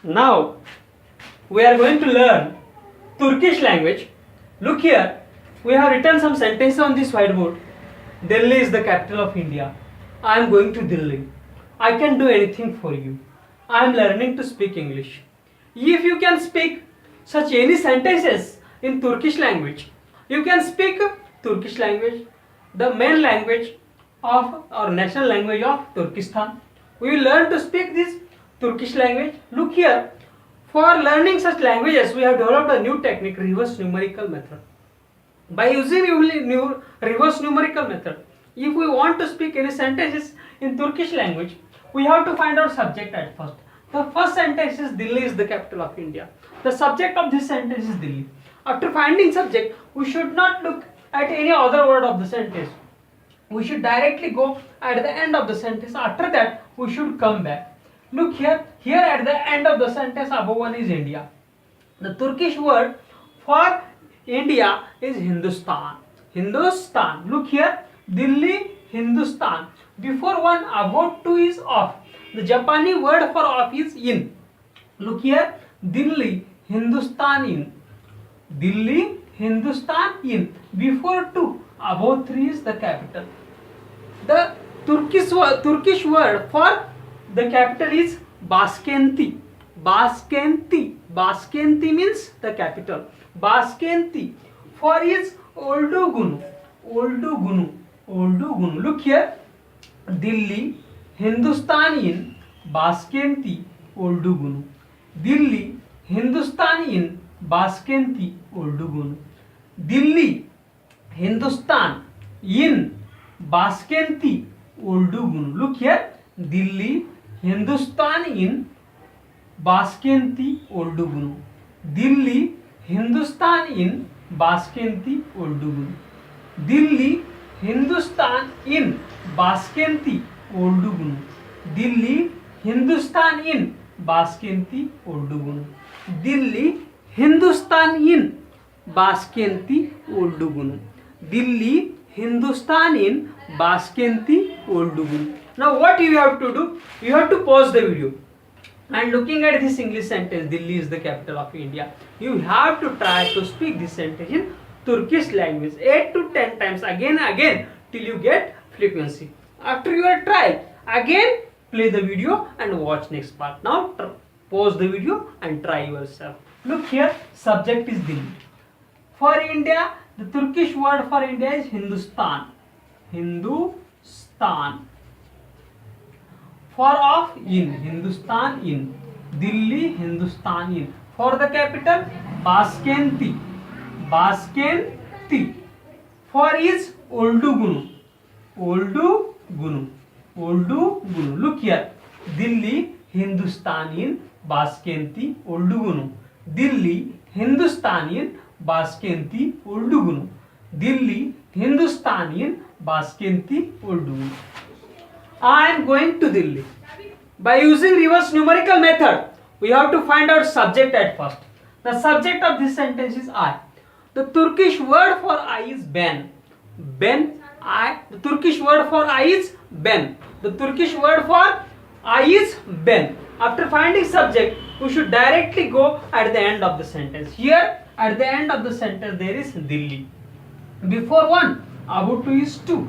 Now we are going to learn Turkish language. Look here, we have written some sentences on this whiteboard. Delhi is the capital of India. I am going to Delhi. I can do anything for you. I am learning to speak English. If you can speak such any sentences in Turkish language, you can speak Turkish language, the main language of or national language of Turkestan. We will learn to speak this Turkish language. Look here, for learning such languages, we have developed a new technique, reverse numerical method. By using reverse numerical method, if we want to speak any sentences in Turkish language, we have to find out subject at first. The first sentence is Delhi is the capital of India. The subject of this sentence is Delhi. After finding subject, we should not look at any other word of the sentence. We should directly go at the end of the sentence. After that, we should come back. Look here, at the end of the sentence, above one is India. The Turkish word for India is Hindustan. Hindustan. Look here, Delhi, Hindustan. Before one, above two is off. The Japanese word for off is in. Look here, Delhi, Hindustan in. Delhi, Hindustan in. Before two, above three is the capital. The Turkish word for the capital is Başkenti. Başkenti. Başkenti means the capital. Başkenti. For is Ordugunu. Ordugunu. Ordugunu. Look here. Delhi, Hindustan in, Başkenti, Ordugunu. Delhi, Hindustan in, Başkenti, Ordugunu. Delhi, Hindustan in, Başkenti, Ordugunu. Look here. Delhi, Hindustan in, Başkenti, Ordugunu. Delhi, Hindustan in, Başkenti, Ordugunu. Delhi, Hindustan in, Başkenti, Ordugunu. Delhi, Hindustan in, Başkenti, Ordugunu. Delhi, Hindustan in, Başkenti, Ordugunu. Delhi, Hindustan in, Başkenti, Ordugunu. Now what you have to do? You have to pause the video and looking at this English sentence, Delhi is the capital of India, you have to try to speak this sentence in Turkish language 8 to 10 times again and again till you get fluency. After your try, again play the video and watch next part. Now pause the video and try yourself. Look here, subject is Delhi. For India, the Turkish word for India is Hindustan. Hindustan. For of in, Hindustan in. Delhi, Hindustan in. For the capital, Başkenti. Başkenti. For is Ordugunu. Ordugunu. Ordugunu. Look here. Delhi, Hindustan in, Başkenti, Ordugunu. Delhi, Hindustan in, Başkenti, Ordugunu. Delhi, Hindustan in, Başkenti, Ordugunu. I am going to Delhi. By using reverse numerical method, we have to find out subject at first. The subject of this sentence is I. The Turkish word for I is ben. Ben, I. The Turkish word for I is ben. The Turkish word for I is ben. After finding subject, we should directly go at the end of the sentence. Here, at the end of the sentence, there is Delhi. Before one, above two is two.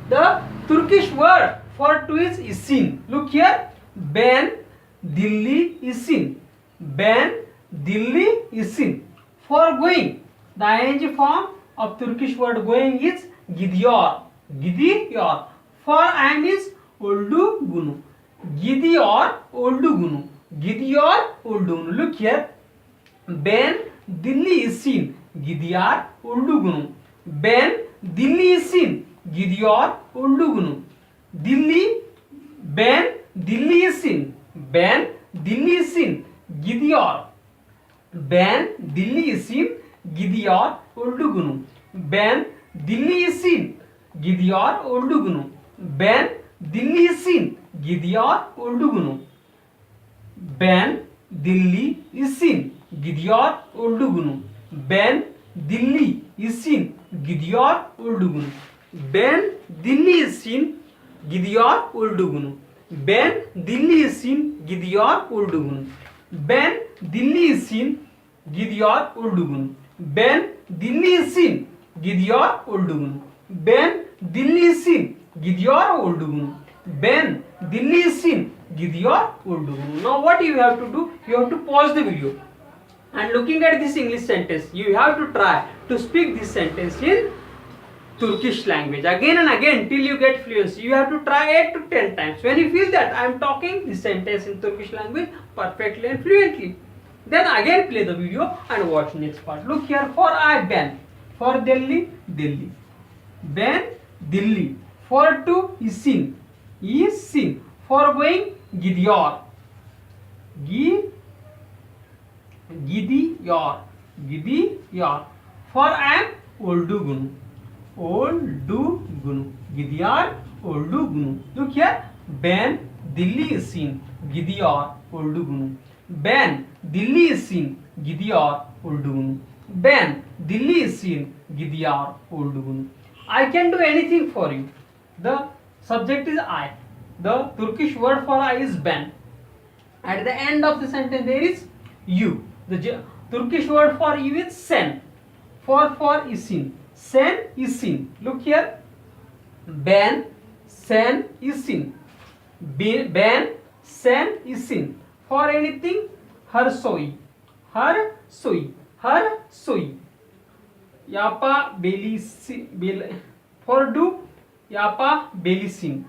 The Turkish word for two is isin. Look here, ben, Delhi, isin. Ben, Delhi, isin. For going, the ing form of Turkish word going is gidiyor. Gidiyor. For I am is Ordugunu. Gidiyor, Ordugunu. Gidiyor, Ordugunu. Look here, ben, Delhi, isin. Gidiyor, Ordugunu. Ben, Delhi, isin. Gidiyor, Ordugunu. Delhi, ben, Delhi isin. Ben, Delhi isin. Gidiyor. Ben, Delhi isin. Gidiyor, Ordugunu. Ben, Delhi isin. Gidiyor, Ordugunu. Ben, Delhi isin. Gidiyor, Ordugunu. Ben, Delhi isin. Gidiyor, Ordugunu. Ben, Delhi isin. Gidiyor, Ordugunu. Ben, Delhi isin. Gidiyor, Ordugunu. Ben, Delhi isin. Gidiyor, Ordugunu. Ben Dilli isin gidiyor Urdugun. Ben Dilli isin gidiyor Urdugun. Ben Dilli isin gidiyor Urdugun. Ben Dilli isin gidiyor Urdugun. Now what you have to do? You have to pause the video and looking at this English sentence, you have to try to speak this sentence in Turkish language again and again till you get fluency. You have to try 8 to 10 times. When you feel that I am talking this sentence in Turkish language perfectly and fluently, then again play the video and watch next part. Look here, for I ben, for Delhi, Delhi. Ben Delhi. For to isin, isin. For going gidiyor, gidiyor, gidiyor. For I am Urdugun. Urdugun. Gidiyor Urdugun. Look here. Ben Dilli isin gidiyor Urdugun. Ben Dilli isin gidiyor Urdugun. Ben Dilli isin gidiyor Urdugun. I can do anything for you. The subject is I. The Turkish word for I is ben. At the end of the sentence there is you. The Turkish word for you is sen. For isin. Sen isin. Look here. Ben sen isin. Ben sen isin. For anything her soy. Her soy. Her soy. Yapa belisi. For do yapa belisin.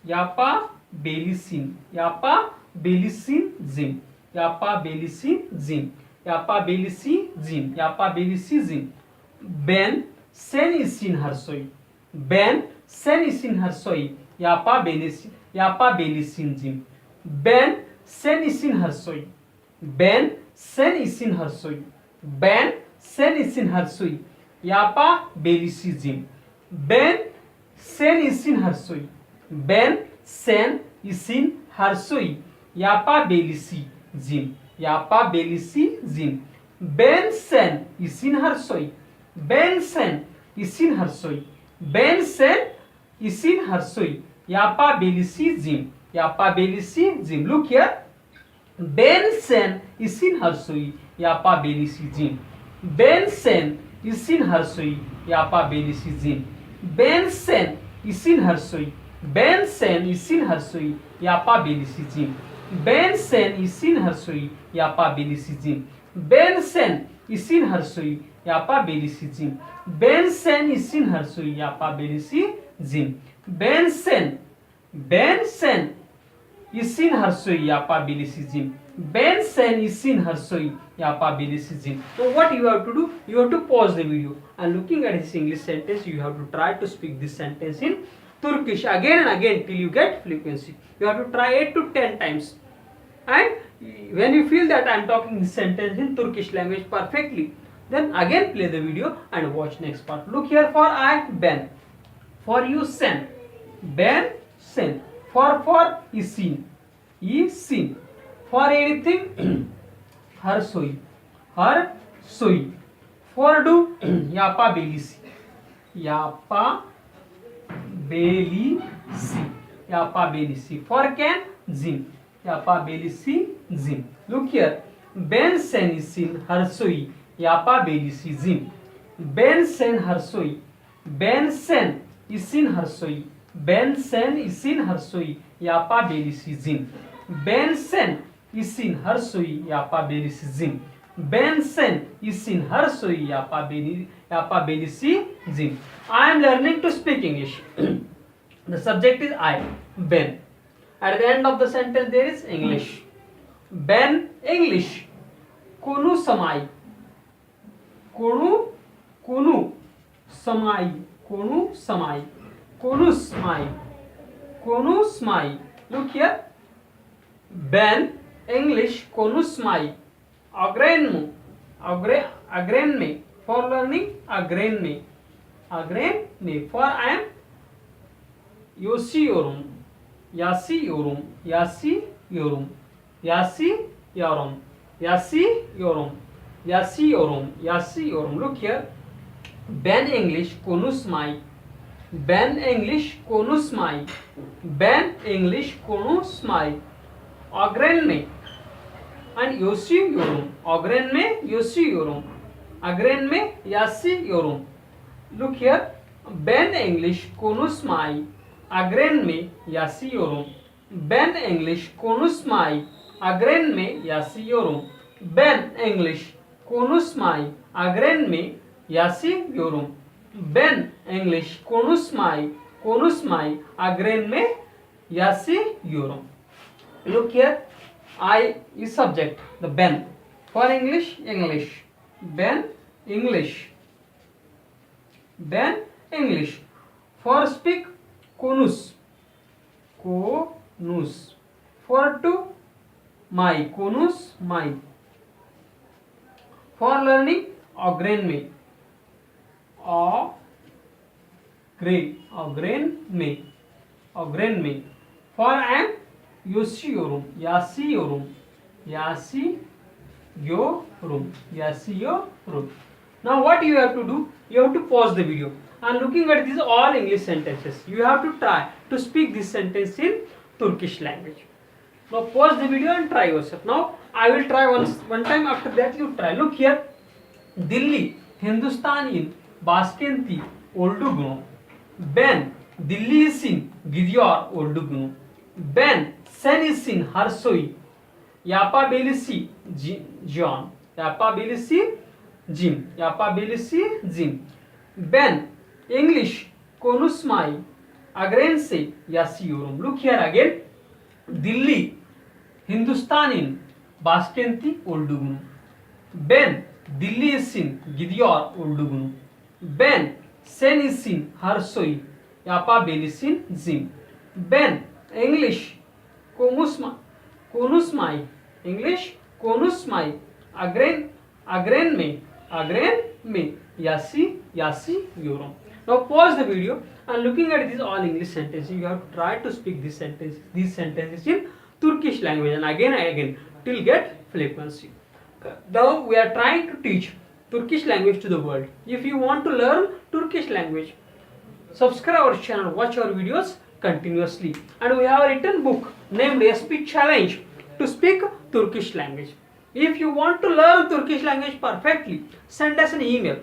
Yapa belisin. Yapa belisin zim. Yapa belisi zim. Yapa belisi zim. Yapa belisi zim. Ben sen isin her soy. Ben sen isin her soy. Yapa belisin. Yapa belisin zim. Ben sen isin her soy. Ben sen isin her soy. Ben sen isin her soy. Yapa belisi zim. Ben sen isin her soy. Ben sen isin her soy. Yapa belisi zim. Yapa belisi zim. Ben sen isin her soy. Ben sen isin her soy. Ben sen isin her soy. Yapa belisi zim. Yapa belisi zim. Look here. Ben sen isin her soy. Yapa belisi zim. Ben sen isin her soy. Yapa belisi zim. Ben sen isin her soy. Ben sen isin her soy. Yapa belisi zim. Ben sen isin her soy. Yapa belisi zim. Ben sen isin her soy. Yapa belisi zim. Ben sen isin her soy. Yapa belisi zim. Ben sen isin her soy. Yapa belisi zim. Ben sen isin her soy. Yapa belisi zim. So what you have to do? You have to pause the video and looking at this English sentence, you have to try to speak this sentence in Turkish again and again till you get fluency. You have to try 8 to 10 times. And when you feel that I am talking this sentence in Turkish language perfectly, then again play the video and watch next part. Look here, for I ben. For you sen. Ben sen. For isin. Isin. For anything her soy. Her soy. For do yapa belisi. Yapa belisi. Yapa belisi. For can zim. Yapa belisi zim. Look here. Ben sen isin her soy. Yapa belisi zim. Ben sen her soy. Ben sen isin her soy. Ben sen isin her soy. Yapa belisi zim. Ben sen isin her soy. Yapa belisi zim. Ben sen isin her soy. Yapa belisi zim. I am learning to speak English. The subject is I, ben. At the end of the sentence there is English. Ben English. Konu samai. Konu samai. Konu samai. Konu samai. Konu samai. Look here. Ben English konu samai. Agren me. For learning agren me. Agren me. For I am Yosiyorum. Yasiyorum. Yasiyorum. Yasiyorum. Yasiyorum. Yasiyorum. Yasiyorum. Look here. Ben English konuşmayı. Ben English konuşmayı. Ben English konuşmayı. Öğrenmek. and yosiyurum. Agren में yosiyurum, agren में yasiyurum. Look here, ben English konus mai, agren में yasiyurum. Ben English konus mai, agren में yasiyurum. Ben English konus mai, agren में yasiyurum. Ben English konus mai, agren में yasiyurum. Look here, I is subject, the ben. For English, English. Ben English. Ben English. For speak, konus. Konus. For to, my. Konus, my. For learning, agren में. Agren में. For I am yosiyurum. Yasiyurum. Now what you have to do? You have to pause the video and looking at these all English sentences. You have to try to speak this sentence in Turkish language. Now pause the video and try yourself. Now I will try one time. After that you try. Look here. Delhi, Hindustan in Baskenti, Oldugunu. Ben, Delhi is in Gidyar, Oldugunu. Ben, Sen is in Harsoi. Yapabilisi, John. Yapabilisi, Jim. Ben, English, Konusmai. Again say Yasiyurum. Look here again. Delhi, Hindustan in Baskenti, Oldugunu. Ben, Delhi is in Gidyar, Oldugunu. Ben, Sen is in Harsoi. Yapabilisi, Jim. Ben, English, Konusmai. English, Konusmai. Agren में Yasiyurum. Now pause the video and looking at these all English sentences, you have to try to speak these sentences in Turkish language and again till get fluency. Now we are trying to teach Turkish language to the world. If you want to learn Turkish language, subscribe our channel, watch our videos continuously. And we have a written book named SP Challenge to speak Turkish language. If you want to learn Turkish language perfectly, send us an email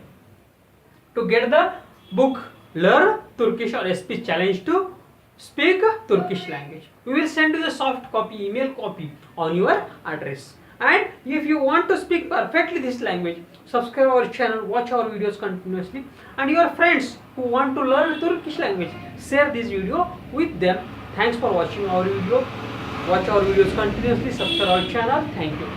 to get the book Learn Turkish or SP Challenge to speak Turkish language. We will send you the soft copy, email copy on your address. And if you want to speak perfectly this language, subscribe our channel, watch our videos continuously, and your friends who want to learn Turkish language, share this video with them. Thanks for watching our video. Watch our videos continuously, subscribe our channel. Thank you.